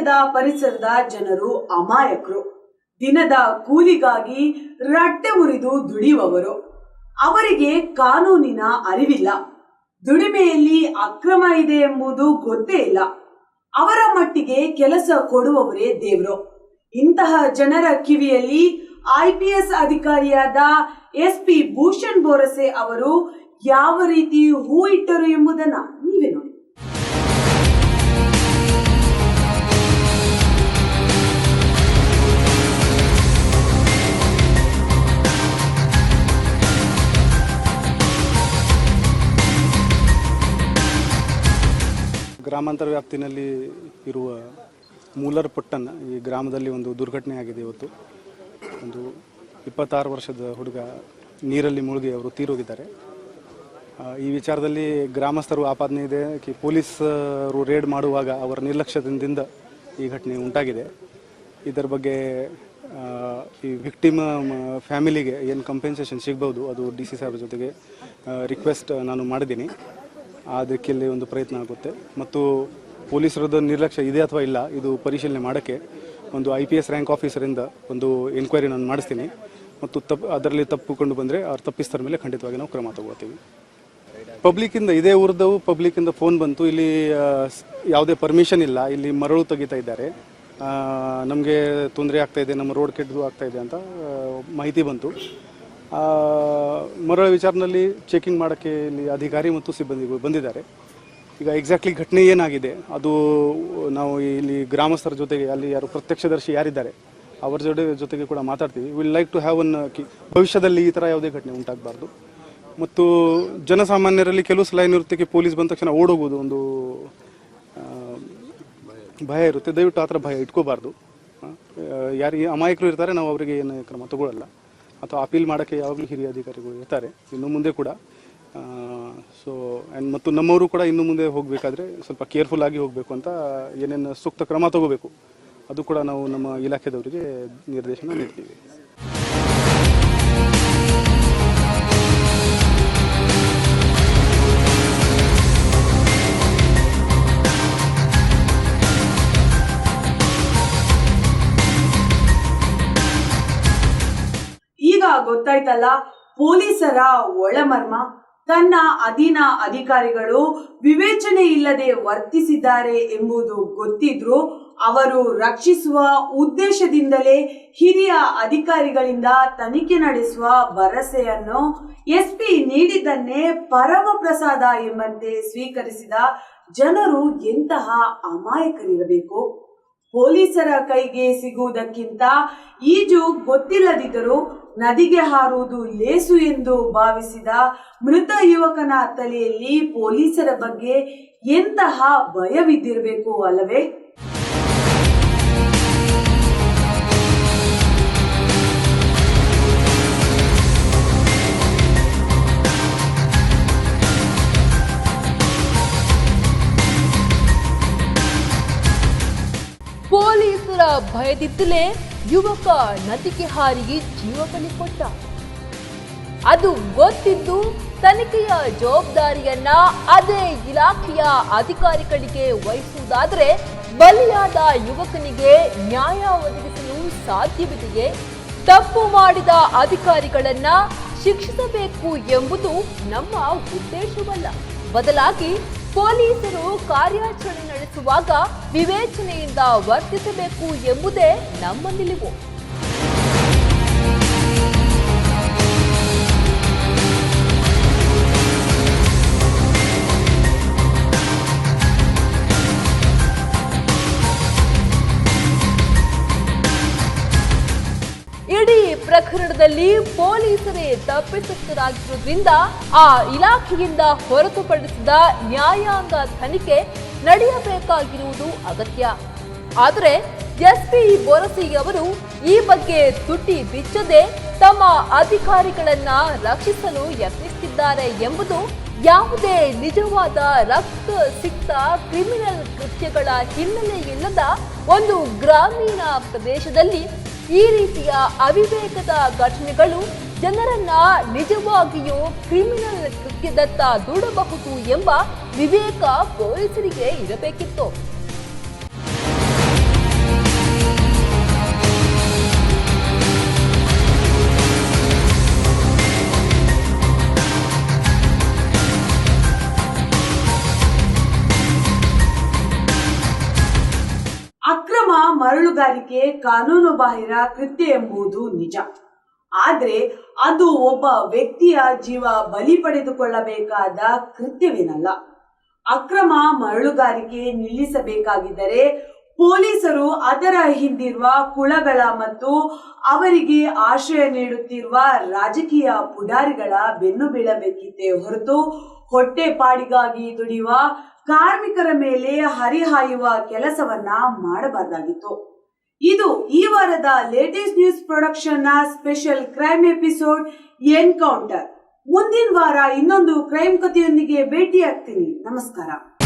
ನಗರದ ಪರಿಸರದ ಜನರು ಅಮಾಯಕರು. ದಿನದ ಕೂಲಿಗಾಗಿ ರಟ್ಟೆ ಮುರಿದು ದುಡಿಯುವವರು. ಅವರಿಗೆ ಕಾನೂನಿನ ಅರಿವಿಲ್ಲ. ದುಡಿಮೆಯಲ್ಲಿ ಅಕ್ರಮ ಇದೆ ಎಂಬುದು ಗೊತ್ತೇ ಇಲ್ಲ. ಅವರ ಮಟ್ಟಿಗೆ ಕೆಲಸ ಕೊಡುವವರೇ ದೇವರು. ಇಂತಹ ಜನರ ಕಿವಿಯಲ್ಲಿ IPS ಅಧಿಕಾರಿಯಾದ SP ಭೂಷಣ್ ಬೋರಸೆ ಅವರು ಯಾವ ರೀತಿ ಹೂ ಇಟ್ಟರು ಎಂಬುದನ್ನ ನೀವೇ ನೋಡಿ. ಗ್ರಾಮಾಂತರ ವ್ಯಾಪ್ತಿನಲ್ಲಿ ಇರುವ ಮೂಲರ್ ಪಟ್ಟಣ ಈ ಗ್ರಾಮದಲ್ಲಿ ಒಂದು ದುರ್ಘಟನೆ ಆಗಿದೆ. ಇವತ್ತು ಒಂದು 26 ವರ್ಷದ ಹುಡುಗ ನೀರಲ್ಲಿ ಮುಳುಗಿ ಅವರು ತೀರೋಗಿದ್ದಾರೆ. ಈ ವಿಚಾರದಲ್ಲಿ ಗ್ರಾಮಸ್ಥರು ಆಪಾದನೆ ಇದೆ ಪೊಲೀಸರು ರೇಡ್ ಮಾಡುವಾಗ ಅವರ ನಿರ್ಲಕ್ಷ್ಯದಿಂದ ಈ ಘಟನೆ ಉಂಟಾಗಿದೆ. ಇದರ ಬಗ್ಗೆ ಈ ವಿಕ್ಟಿಮ್ ಫ್ಯಾಮಿಲಿಗೆ ಏನು ಕಂಪೆನ್ಸೇಷನ್ ಸಿಗ್ಬೋದು ಅದು DC ಸಾಹೇಬ್ರ ಜೊತೆಗೆ ರಿಕ್ವೆಸ್ಟ್ ನಾನು ಮಾಡಿದ್ದೀನಿ. ಅದಕ್ಕೆ ಒಂದು ಪ್ರಯತ್ನ ಆಗುತ್ತೆ ಮತ್ತು ಪೊಲೀಸರದ್ದು ನಿರ್ಲಕ್ಷ್ಯ ಇದೆ ಅಥವಾ ಇಲ್ಲ ಇದು ಪರಿಶೀಲನೆ ಮಾಡೋಕ್ಕೆ ಒಂದು IPS ರ್ಯಾಂಕ್ ಆಫೀಸರಿಂದ ಒಂದು ಎನ್ಕ್ವೈರಿ ನಾನು ಮಾಡಿಸ್ತೀನಿ ಮತ್ತು ಅದರಲ್ಲಿ ತಪ್ಪುಕೊಂಡು ಬಂದರೆ ಅವ್ರು ತಪ್ಪಿಸ್ತರ ಮೇಲೆ ಖಂಡಿತವಾಗಿ ನಾವು ಕ್ರಮ ತಗೋತೀವಿ. ಪಬ್ಲಿಕ್ಕಿಂದ ಇದೇ ಊರದವು ಪಬ್ಲಿಕ್ಕಿಂದ ಫೋನ್ ಬಂತು, ಇಲ್ಲಿ ಯಾವುದೇ ಪರ್ಮಿಷನ್ ಇಲ್ಲ, ಇಲ್ಲಿ ಮರಳು ತೆಗಿತಾ ಇದ್ದಾರೆ, ನಮಗೆ ತೊಂದರೆ ಆಗ್ತಾಯಿದೆ, ನಮ್ಮ ರೋಡ್ ಕೆಟ್ಟದು ಆಗ್ತಾಯಿದೆ ಅಂತ ಮಾಹಿತಿ ಬಂತು. ಮರಳ ವಿಚಾರದಲ್ಲಿ ಚೆಕಿಂಗ್ ಮಾಡೋಕ್ಕೆ ಇಲ್ಲಿ ಅಧಿಕಾರಿ ಮತ್ತು ಸಿಬ್ಬಂದಿಗಳು ಬಂದಿದ್ದಾರೆ. ಈಗ ಎಕ್ಸಾಕ್ಟ್ಲಿ ಘಟನೆ ಏನಾಗಿದೆ ಅದು ನಾವು ಇಲ್ಲಿ ಗ್ರಾಮಸ್ಥರ ಜೊತೆಗೆ ಅಲ್ಲಿ ಯಾರು ಪ್ರತ್ಯಕ್ಷದರ್ಶಿ ಯಾರಿದ್ದಾರೆ ಅವರ ಜೊತೆಗೆ ಕೂಡ ಮಾತಾಡ್ತೀವಿ. ವಿಲ್ ಲೈಕ್ ಟು ಹ್ಯಾವ್ ಭವಿಷ್ಯದಲ್ಲಿ ಈ ಥರ ಯಾವುದೇ ಘಟನೆ ಉಂಟಾಗಬಾರ್ದು. ಮತ್ತು ಜನಸಾಮಾನ್ಯರಲ್ಲಿ ಕೆಲವು ಸಲ ಏನಿರುತ್ತೆ ಪೊಲೀಸ್ ಬಂದ ತಕ್ಷಣ ಓಡೋಗೋದು ಒಂದು ಭಯ ಇರುತ್ತೆ. ದಯವಿಟ್ಟು ಆ ಥರ ಭಯ ಇಟ್ಕೋಬಾರ್ದು. ಯಾರಿಗೆ ಅಮಾಯಕರು ಇರ್ತಾರೆ ನಾವು ಅವರಿಗೆ ಏನು ಕ್ರಮ ತಗೊಳ್ಳಲ್ಲ ಅಥವಾ ಅಪೀಲ್ ಮಾಡೋಕ್ಕೆ ಯಾವಾಗಲೂ ಹಿರಿಯ ಅಧಿಕಾರಿಗಳು ಇರ್ತಾರೆ ಇನ್ನು ಮುಂದೆ ಕೂಡ. ಮತ್ತು ನಮ್ಮವರು ಕೂಡ ಇನ್ನು ಮುಂದೆ ಹೋಗಬೇಕಾದ್ರೆ ಸ್ವಲ್ಪ ಕೇರ್ಫುಲ್ ಆಗಿ ಹೋಗಬೇಕು ಅಂತ ಏನೇನು ಸೂಕ್ತ ಕ್ರಮ ತಗೋಬೇಕು ಅದು ಕೂಡ ನಾವು ನಮ್ಮ ಇಲಾಖೆದವರಿಗೆ ನಿರ್ದೇಶನ ನೀಡ್ತೀವಿ. ಈಗ ಗೊತ್ತಾಯ್ತಲ್ಲ ಪೊಲೀಸರ ಒಳಮರ್ಮ. ತನ್ನ ಅಧೀನ ಅಧಿಕಾರಿಗಳು ವಿವೇಚನೆ ಇಲ್ಲದೆ ವರ್ತಿಸಿದ್ದಾರೆ ಎಂಬುದು ಗೊತ್ತಿದ್ರೂ ಅವರು ರಕ್ಷಿಸುವ ಉದ್ದೇಶದಿಂದಲೇ ಹಿರಿಯ ಅಧಿಕಾರಿಗಳಿಂದ ತನಿಖೆ ನಡೆಸುವ ಭರವಸೆಯನ್ನು SP ನೀಡಿದ್ದನ್ನೇ ಪರಮ ಪ್ರಸಾದ ಎಂಬಂತೆ ಸ್ವೀಕರಿಸಿದ ಜನರು ಎಂತಹ ಅಮಾಯಕರಿರಬೇಕು. ಪೊಲೀಸರ ಕೈಗೆ ಸಿಗುವುದಕ್ಕಿಂತ ಈಜು ಗೊತ್ತಿಲ್ಲದಿದ್ದರೂ ನದಿಗೆ ಹಾರುವುದು ಲೇಸು ಎಂದು ಭಾವಿಸಿದ ಮೃತ ಯುವಕನ ತಲೆಯಲ್ಲಿ ಪೊಲೀಸರ ಬಗ್ಗೆ ಎಂತಹ ಭಯವಿದ್ದಿರಬೇಕು ಅಲ್ಲವೇ? ಪೊಲೀಸರ ಭಯದಿದ್ದಲೇ ಯುವಕ ನದಿಗೆ ಹಾರಿ ಜೀವ ಬಲಿ ಕೊಟ್ಟ. ಅದು ಗೊತ್ತಿದ್ದು ತನಿಖೆಯ ಜವಾಬ್ದಾರಿಯನ್ನ ಅದೇ ಇಲಾಖೆಯ ಅಧಿಕಾರಿಗಳಿಗೆ ವಹಿಸುವುದಾದರೆ ಬಲಿಯಾದ ಯುವಕನಿಗೆ ನ್ಯಾಯ ಒದಗಿಸಲು ಸಾಧ್ಯವಿದೆಯೇ? ತಪ್ಪು ಮಾಡಿದ ಅಧಿಕಾರಿಗಳನ್ನ ಶಿಕ್ಷಿಸಬೇಕು ಎಂಬುದು ನಮ್ಮ ಉದ್ದೇಶವಲ್ಲ. ಬದಲಾಗಿ ಪೊಲೀಸರು ಕಾರ್ಯಾಚರಣೆ ನಡೆಸುವಾಗ ವಿವೇಚನೆಯಿಂದ ವರ್ತಿಸಬೇಕು ಎಂಬುದೇ ನಮ್ಮ ನಿಲುವು. ಇಡೀ ಪ್ರಕರಣದಲ್ಲಿ ಪೊಲೀಸರೇ ತಪ್ಪಿತಸ್ಥರಾಗಿರುವುದರಿಂದ ಆ ಇಲಾಖೆಯಿಂದ ಹೊರತುಪಡಿಸಿದ ನ್ಯಾಯಾಂಗ ತನಿಖೆ ನಡೆಯಬೇಕಾಗಿರುವುದು ಅಗತ್ಯ. ಆದರೆ SP ಬೋರಸಿ ಅವರು ಈ ಬಗ್ಗೆ ತುಟಿ ಬಿಚ್ಚದೆ ತಮ್ಮ ಅಧಿಕಾರಿಗಳನ್ನ ರಕ್ಷಿಸಲು ಯತ್ನಿಸುತ್ತಿದ್ದಾರೆ ಎಂಬುದು ಯಾವುದೇ ನಿಜವಾದ ರಕ್ತ ಸಿಕ್ತ ಕ್ರಿಮಿನಲ್ ಕೃತ್ಯಗಳ ಹಿನ್ನೆಲೆ ಇಲ್ಲದ ಒಂದು ಗ್ರಾಮೀಣ ಪ್ರದೇಶದಲ್ಲಿ ಈ ರೀತಿಯ ಅವಿವೇಕದ ಘಟನೆಗಳು ಜನರನ್ನ ನಿಜವಾಗಿಯೂ ಕ್ರಿಮಿನಲ್ ಕೃತ್ಯದತ್ತ ದೂಡಬಹುದು ಎಂಬ ವಿವೇಕ ಪೊಲೀಸರಿಗೆ ಇರಬೇಕಿತ್ತು. ಮರಳುಗಾರಿಕೆ ಕಾನೂನು ಬಾಹಿರ ಕೃತ್ಯ ಎಂಬುದು ನಿಜ. ಆದ್ರೆ ಅದು ಒಬ್ಬ ವ್ಯಕ್ತಿಯ ಜೀವ ಬಲಿ ಪಡೆದುಕೊಳ್ಳಬೇಕಾದ ಕೃತ್ಯವೇನಲ್ಲ. ಅಕ್ರಮ ಮರಳುಗಾರಿಕೆ ನಿಲ್ಲಿಸಬೇಕಾಗಿದ್ದರೆ ಪೊಲೀಸರು ಅದರ ಹಿಂದಿರುವ ಕುಳಗಳ ಮತ್ತು ಅವರಿಗೆ ಆಶ್ರಯ ನೀಡುತ್ತಿರುವ ರಾಜಕೀಯ ಪುಡಾರಿಗಳ ಬೆನ್ನು ಬೀಳಬೇಕಿತ್ತೇ ಹೊರತು ಹೊಟ್ಟೆಪಾಡಿಗಾಗಿ ದುಡಿಯುವ ಕಾರ್ಮಿಕರ ಮೇಲೆ ಹರಿಹಾಯುವ ಕೆಲಸವನ್ನ ಮಾಡಬಾರ್ದಾಗಿತ್ತು. ಇದು ಈ ವಾರದ ಲೇಟೆಸ್ಟ್ ನ್ಯೂಸ್ ಪ್ರೊಡಕ್ಷನ್ ನ ಸ್ಪೆಷಲ್ ಕ್ರೈಮ್ ಎಪಿಸೋಡ್ ಎನ್ಕೌಂಟರ್. ಮುಂದಿನ ವಾರ ಇನ್ನೊಂದು ಕ್ರೈಮ್ ಕಥೆಯೊಂದಿಗೆ ಭೇಟಿಯಾಗ್ತೀನಿ. ನಮಸ್ಕಾರ.